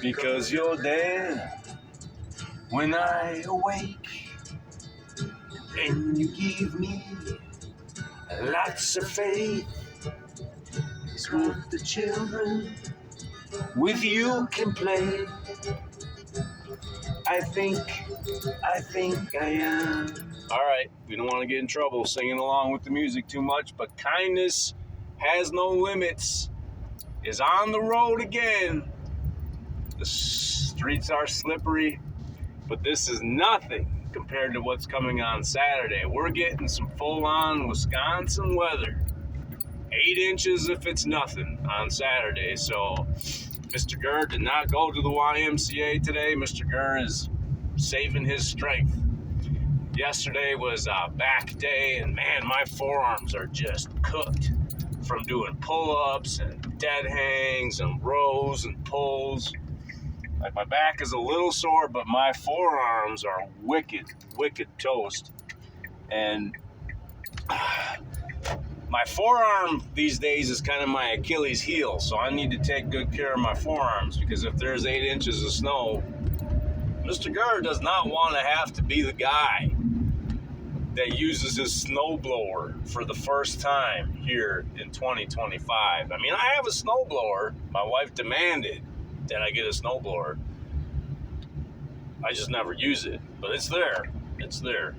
because you're there when I awake, and you give me lots of faith. It's with the children, with you can play. I think I am. All right, we don't want to get in trouble singing along with the music too much, but Kindness Has No Limits is on the road again. The streets are slippery, but this is nothing compared to what's coming on Saturday. We're getting some full-on Wisconsin weather. 8 inches if it's nothing on Saturday. So Mr. Gurr did not go to the YMCA today. Mr. Gurr is saving his strength. Yesterday was a back day, and man, my forearms are just cooked from doing pull-ups and dead hangs and rows and pulls. Like, my back is a little sore, but my forearms are wicked toast. And my forearm these days is kind of my Achilles heel, so I need to take good care of my forearms, because if there's 8 inches of snow, Mr. Gurr does not want to have to be the guy that uses his snowblower for the first time here in 2025. I mean, I have a snowblower. My wife demanded that I get a snowblower. I just never use it, but it's there. It's there.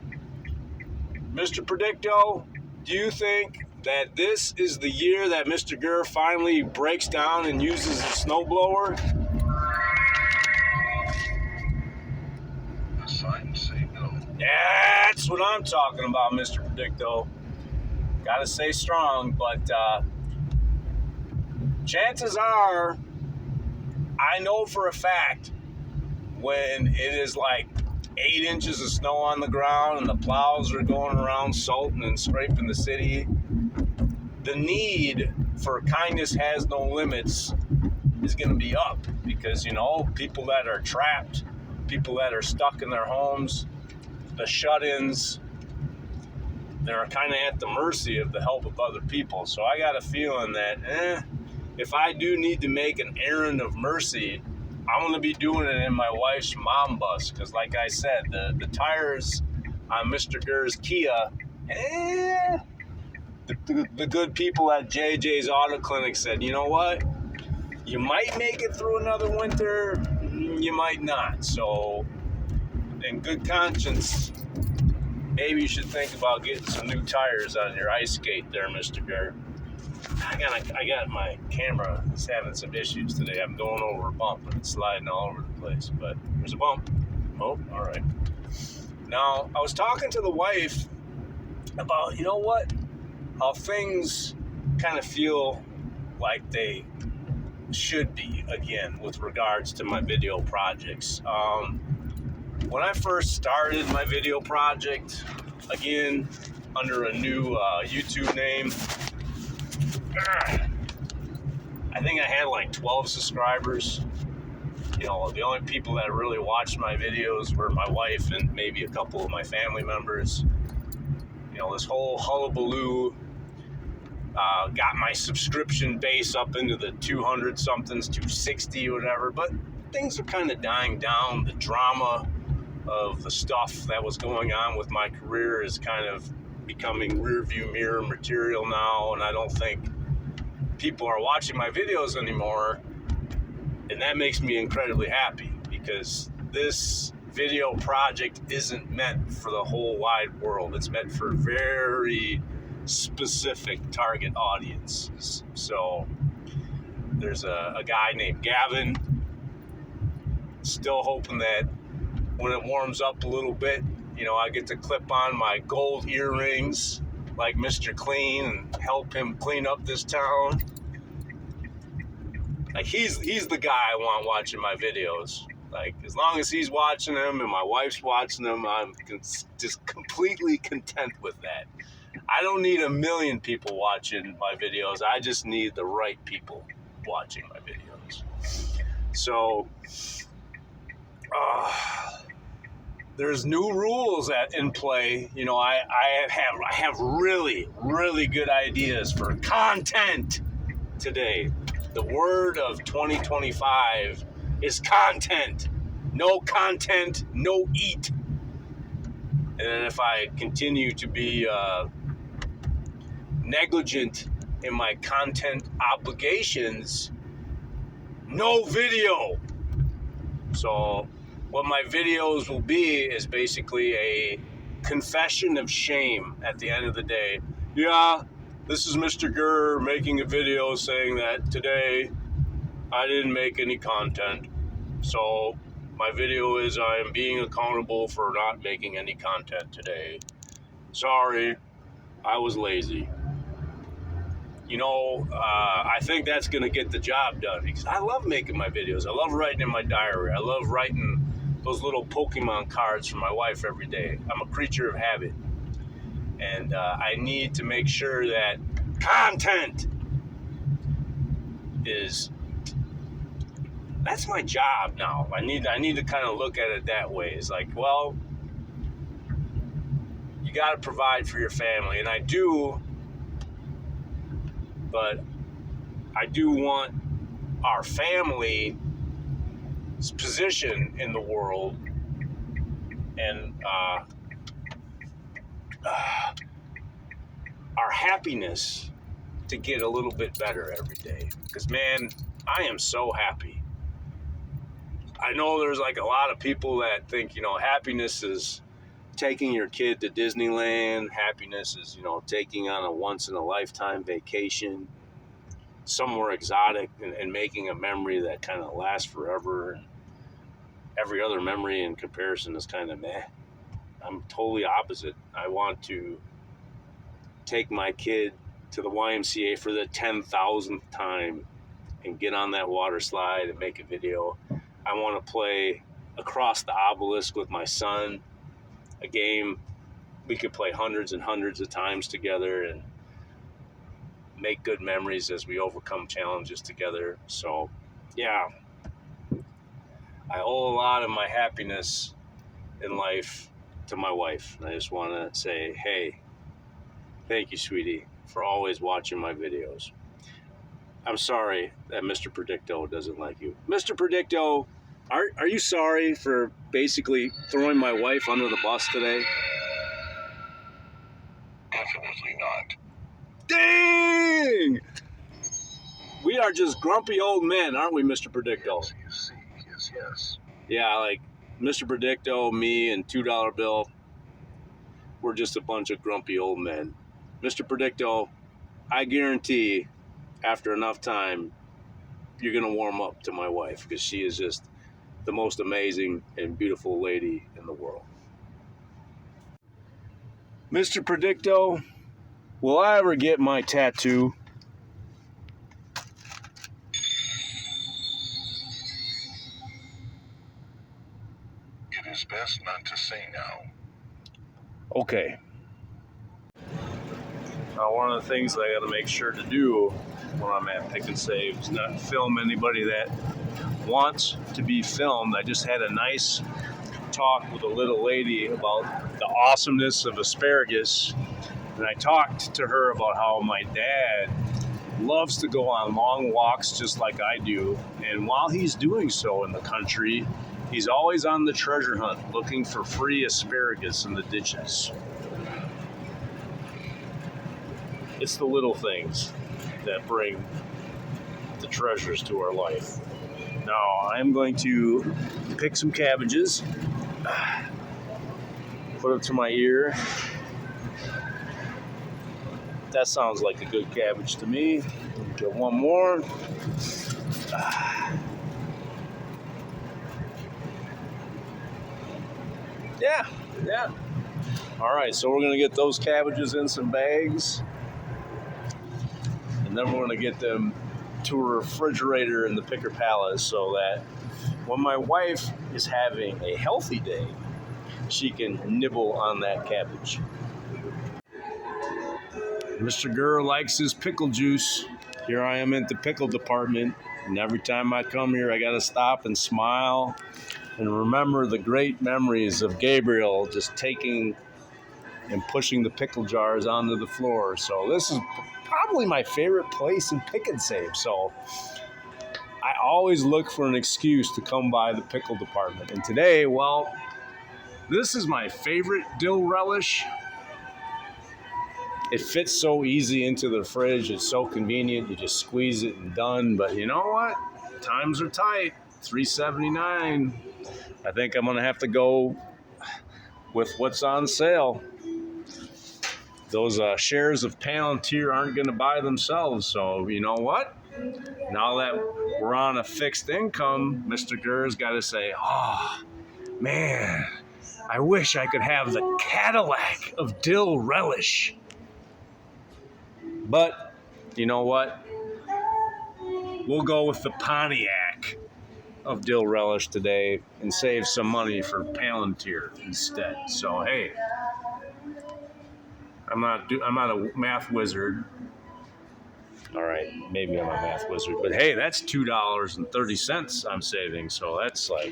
Mr. Predicto, do you think that this is the year that Mr. Gurr finally breaks down and uses a snowblower? The signs say no. That's what I'm talking about, Mr. Predicto. Gotta stay strong, but chances are, I know for a fact, when it is like 8 inches of snow on the ground and the plows are going around salting and scraping the city, the need for Kindness Has No Limits is going to be up, because, you know, people that are trapped, people that are stuck in their homes, the shut-ins, they're kind of at the mercy of the help of other people. So I got a feeling that if I do need to make an errand of mercy, I'm going to be doing it in my wife's mom bus, because like I said, the tires on Mr. Gurr's Kia, the good people at JJ's Auto Clinic said, you know what? You might make it through another winter, you might not. So, in good conscience, maybe you should think about getting some new tires on your ice skate there, Mr. Gurr. I got my camera is having some issues today. I'm going over a bump and it's sliding all over the place, but there's a bump. Oh, all right. Now, I was talking to the wife about, you know what, how things kind of feel like they should be again with regards to my video projects. When I first started my video project, again, under a new YouTube name, I think I had like 12 subscribers. You know, the only people that really watched my videos were my wife and maybe a couple of my family members. You know, this whole hullabaloo got my subscription base up into the 200-somethings, 260, whatever. But things are kind of dying down. The drama of the stuff that was going on with my career is kind of becoming rearview mirror material now, and I don't think people are watching my videos anymore, and that makes me incredibly happy, because this video project isn't meant for the whole wide world. It's meant for very specific target audiences. So there's a guy named Gavin, still hoping that when it warms up a little bit, you know, I get to clip on my gold earrings like Mr. Clean and help him clean up this town. Like, he's the guy I want watching my videos. Like, as long as he's watching them and my wife's watching them, I'm just completely content with that. I don't need 1 million people watching my videos. I just need the right people watching my videos. So, there's new rules in play. You know, I have really, really good ideas for content today. The word of 2025 is content. No content, no eat. And then if I continue to be negligent in my content obligations, no video. So what my videos will be is basically a confession of shame at the end of the day. Yeah, this is Mr. Gurr making a video saying that today I didn't make any content. So my video is I am being accountable for not making any content today. Sorry, I was lazy. You know, I think that's going to get the job done because I love making my videos. I love writing in my diary. I love writing those little Pokemon cards for my wife every day. I'm a creature of habit. And I need to make sure that content is... That's my job now. I need to kind of look at it that way. It's like, well, you got to provide for your family. And I do... But I do want our family's position in the world and our happiness to get a little bit better every day. Because, man, I am so happy. I know there's like a lot of people that think, you know, happiness is taking your kid to Disneyland. Happiness is, you know, taking on a once-in-a-lifetime vacation somewhere exotic and making a memory that kind of lasts forever. Every other memory in comparison is kind of meh. I'm totally opposite. I want to take my kid to the YMCA for the 10,000th time and get on that water slide and make a video. I want to play Across the Obelisk with my son, a game we could play hundreds and hundreds of times together and make good memories as we overcome challenges together. So, yeah, I owe a lot of my happiness in life to my wife. And I just want to say, hey, thank you, sweetie, for always watching my videos. I'm sorry that Mr. Predicto doesn't like you. Mr. Predicto, are you sorry for basically throwing my wife under the bus today? Definitely not. Dang! We are just grumpy old men, aren't we, Mr. Predicto? Yes. Yeah, like Mr. Predicto, me, and $2 Bill, we're just a bunch of grumpy old men. Mr. Predicto, I guarantee after enough time, you're going to warm up to my wife because she is just the most amazing and beautiful lady in the world. Mr. Predicto, will I ever get my tattoo? It is best not to say now. Okay. Now, one of the things that I got to make sure to do when I'm at Pick and Save is not film anybody that wants to be filmed. I just had a nice talk with a little lady about the awesomeness of asparagus, and I talked to her about how my dad loves to go on long walks just like I do, and while he's doing so in the country, he's always on the treasure hunt looking for free asparagus in the ditches. It's the little things that bring the treasures to our life. Now, I'm going to pick some cabbages, put it to my ear. That sounds like a good cabbage to me. Get one more. Yeah. All right, so we're going to get those cabbages in some bags. And then we're going to get them to a refrigerator in the Picker Palace so that when my wife is having a healthy day, she can nibble on that cabbage. Mr. Gurr likes his pickle juice. Here I am at the pickle department, and every time I come here, I got to stop and smile and remember the great memories of Gabriel just taking and pushing the pickle jars onto the floor. So this is probably my favorite place in Pick and Save. So I always look for an excuse to come by the pickle department. And today, well, this is my favorite dill relish. It fits so easy into the fridge. It's so convenient. You just squeeze it and done. But you know what? Times are tight. $3.79. I think I'm going to have to go with what's on sale. Those shares of Palantir aren't going to buy themselves. So you know what? Now that we're on a fixed income, Mr. Gurr's got to say, oh, man, I wish I could have the Cadillac of dill relish. But you know what? We'll go with the Pontiac of dill relish today and save some money for Palantir instead. So hey, I'm not a math wizard. All right, maybe I'm a math wizard, but hey, that's $2.30 I'm saving. So that's a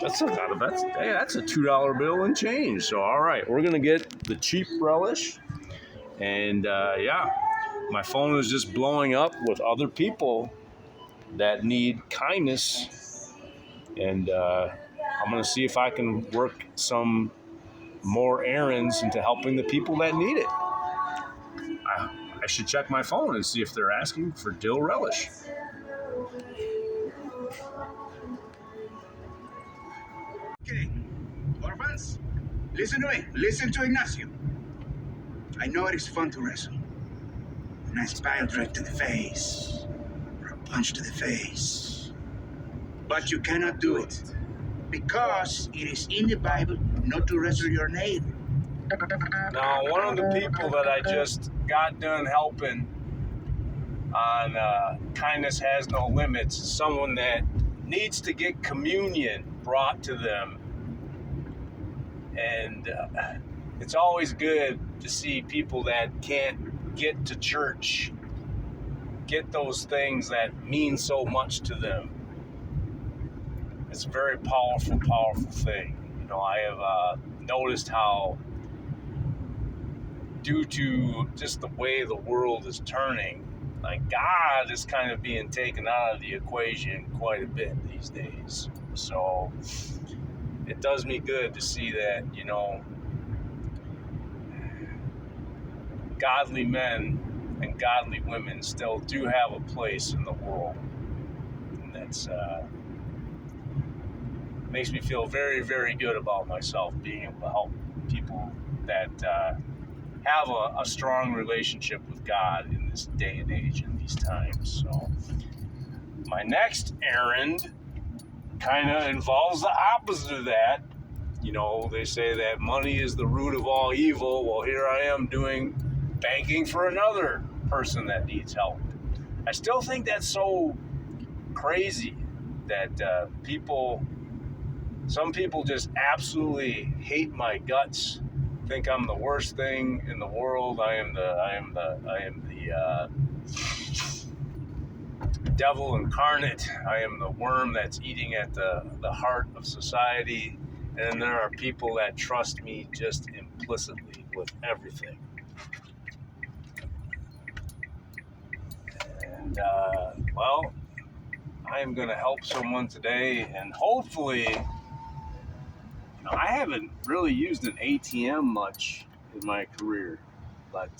$2 bill and change. So all right, we're gonna get the cheap relish, and yeah, my phone is just blowing up with other people that need kindness, and I'm gonna see if I can work some more errands into helping the people that need it. I should check my phone and see if they're asking for dill relish. Okay, orphans, listen to me. Listen to Ignacio. I know it is fun to wrestle. A nice pile drive to the face, or a punch to the face. But you cannot do it, because it is in the Bible not to wrestle your neighbor. Now, one of the people that I just got done helping on Kindness Has No Limits is someone that needs to get communion brought to them. And it's always good to see people that can't get to church get those things that mean so much to them. It's a very powerful, powerful thing. You know, I have noticed how, due to just the way the world is turning, like God is kind of being taken out of the equation quite a bit these days. So it does me good to see that, you know, godly men and godly women still do have a place in the world. And that's makes me feel very, very good about myself, being able to help people that have a strong relationship with God in this day and age, in these times. So my next errand kind of involves the opposite of that. You know, they say that money is the root of all evil. Well, here I am doing banking for another person that needs help. I still think that's so crazy that some people just absolutely hate my guts, think I'm the worst thing in the world. I am the devil incarnate. I am the worm that's eating at the heart of society. And there are people that trust me just implicitly with everything. And, well, I am going to help someone today, and hopefully, I haven't really used an ATM much in my career, but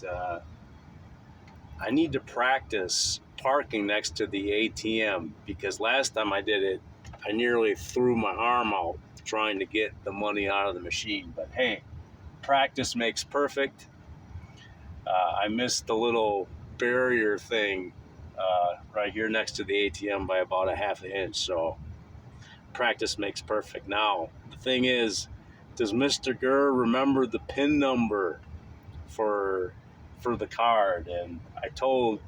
I need to practice parking next to the ATM, because last time I did it, I nearly threw my arm out trying to get the money out of the machine. But hey, practice makes perfect. I missed the little barrier thing right here next to the ATM by about a half an inch, so practice makes perfect. Now, the thing is, does Mr. Gurr remember the PIN number for the card? And I told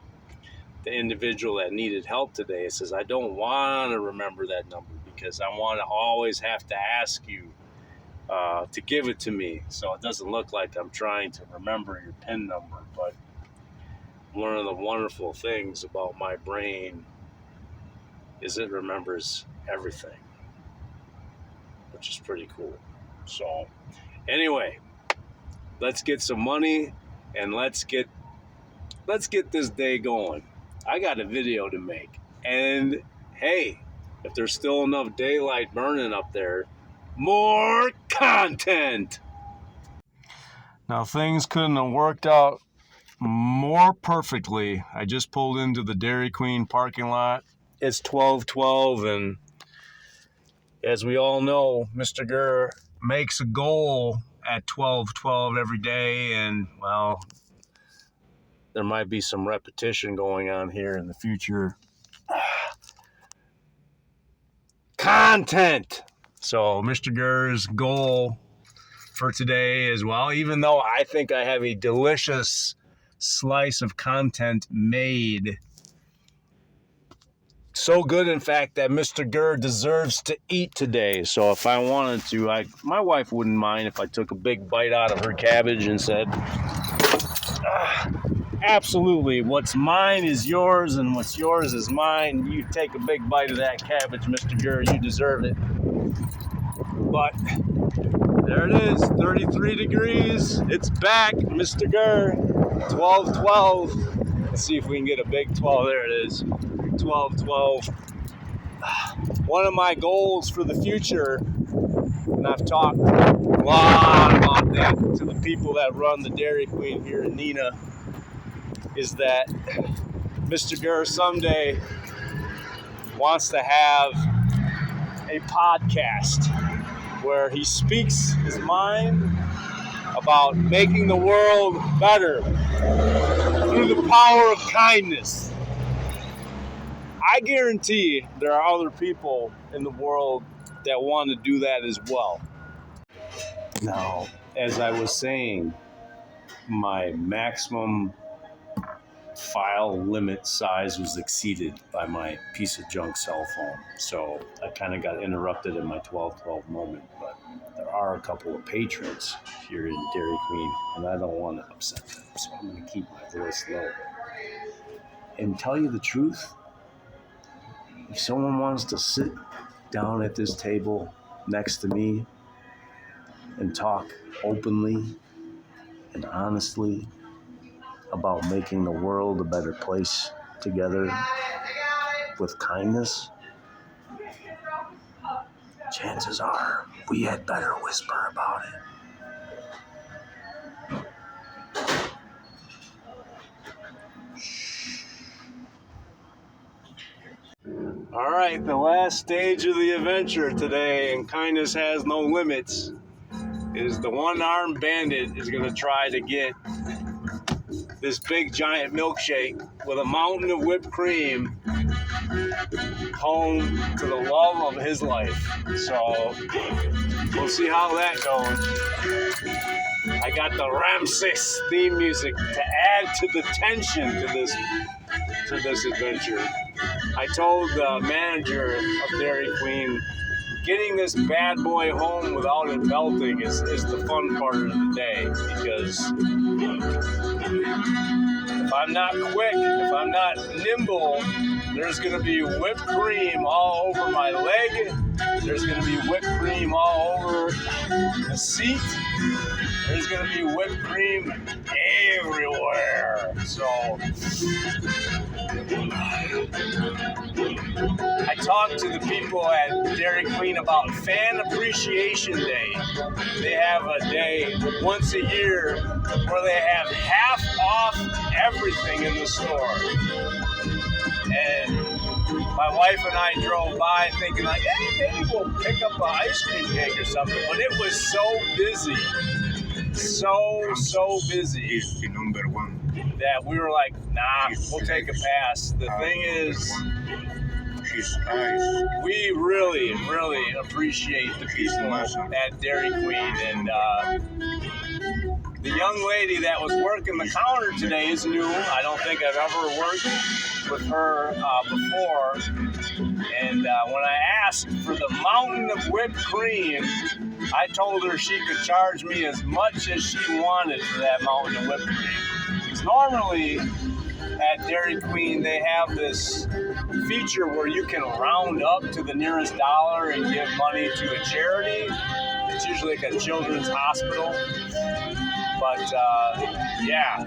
the individual that needed help today, it says, I don't want to remember that number because I want to always have to ask you to give it to me, so it doesn't look like I'm trying to remember your PIN number. But one of the wonderful things about my brain is it remembers everything, which is pretty cool. So anyway, let's get some money and let's get this day going. I got a video to make. And hey, if there's still enough daylight burning up there, more content. Now, things couldn't have worked out more perfectly. I just pulled into the Dairy Queen parking lot. It's 12:12, and as we all know, Mr. Gurr makes a goal at 12:12 every day, and well, there might be some repetition going on here in the future. Content! So Mr. Gurr's goal for today is, well, even though I think I have a delicious slice of content made, so good, in fact, that Mr. Gurr deserves to eat today. So if I wanted to, my wife wouldn't mind if I took a big bite out of her cabbage and said, absolutely, what's mine is yours and what's yours is mine. You take a big bite of that cabbage, Mr. Gurr, you deserve it. But there it is, 33 degrees. It's back, Mr. Gurr. 12:12. Let's see if we can get a big 12. There it is. 12:12. One of my goals for the future, and I've talked a lot about that to the people that run the Dairy Queen here in Neenah, is that Mr. Gurr someday wants to have a podcast where he speaks his mind about making the world better through the power of kindness. I guarantee there are other people in the world that want to do that as well. Now, as I was saying, my maximum file limit size was exceeded by my piece of junk cell phone. So I kind of got interrupted in my 12:12 moment, but there are a couple of patrons here in Dairy Queen, and I don't want to upset them, so I'm going to keep my voice low. And tell you the truth, if someone wants to sit down at this table next to me and talk openly and honestly about making the world a better place together with kindness, chances are we had better whisper about it. All right, the last stage of the adventure today, and kindness has no limits, is the one-armed bandit is going to try to get this big giant milkshake with a mountain of whipped cream home to the love of his life. So we'll see how that goes. I got the Ramses theme music to add to the tension to this adventure. I told the manager of Dairy Queen, getting this bad boy home without it melting is the fun part of the day, because if I'm not quick, if I'm not nimble, there's going to be whipped cream all over my leg. There's going to be whipped cream all over the seat. There's going to be whipped cream everywhere. So I talked to the people at Dairy Queen about Fan Appreciation Day. They have a day once a year where they have half off everything in the store. And my wife and I drove by thinking like, hey, maybe we'll pick up an ice cream cake or something. But it was so busy. So busy. He's the number one. That we were like, nah, we'll take a pass. The thing is, we really appreciate the people at Dairy Queen. And the young lady that was working the counter today is new. I don't think I've ever worked with her before. And when I asked for the mountain of whipped cream, I told her she could charge me as much as she wanted for that mountain of whipped cream. Because normally at Dairy Queen, they have this feature where you can round up to the nearest dollar and give money to a charity. It's usually like a children's hospital. But yeah,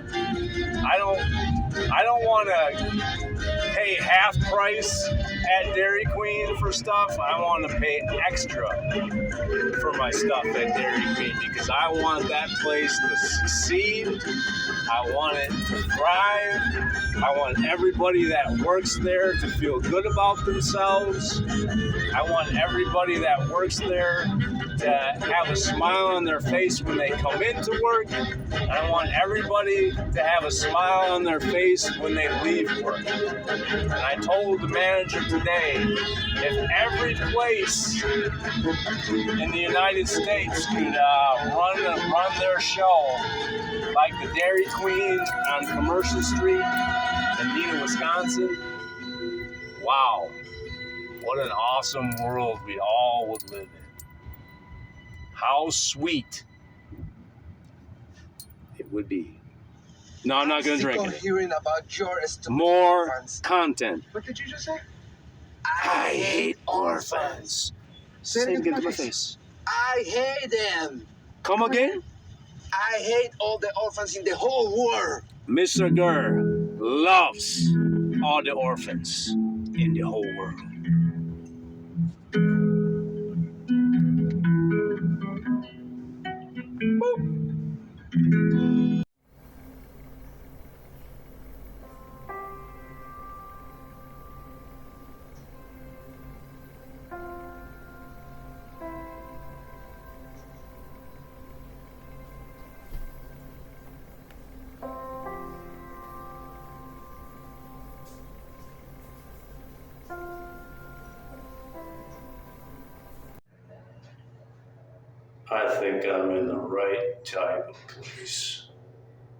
I don't want to half price at Dairy Queen for stuff, I want to pay extra for my stuff at Dairy Queen because I want that place to succeed. I want it to thrive. I want everybody that works there to feel good about themselves. I want everybody that works there to have a smile on their face when they come into work. And I want everybody to have a smile on their face when they leave work. And I told the manager today, if every place in the United States could run their show like the Dairy Queen on Commercial Street in Neenah, Wisconsin, wow, what an awesome world we all would live in. How sweet it would be. No, I'm not going to drink it. Hearing about your More orphans. content. What did you just say? I hate orphans. Say it again to my face. I hate them. Come again? I hate all the orphans in the whole world. Mr. Gurr loves all the orphans in the whole world. I think I'm in the right type of place.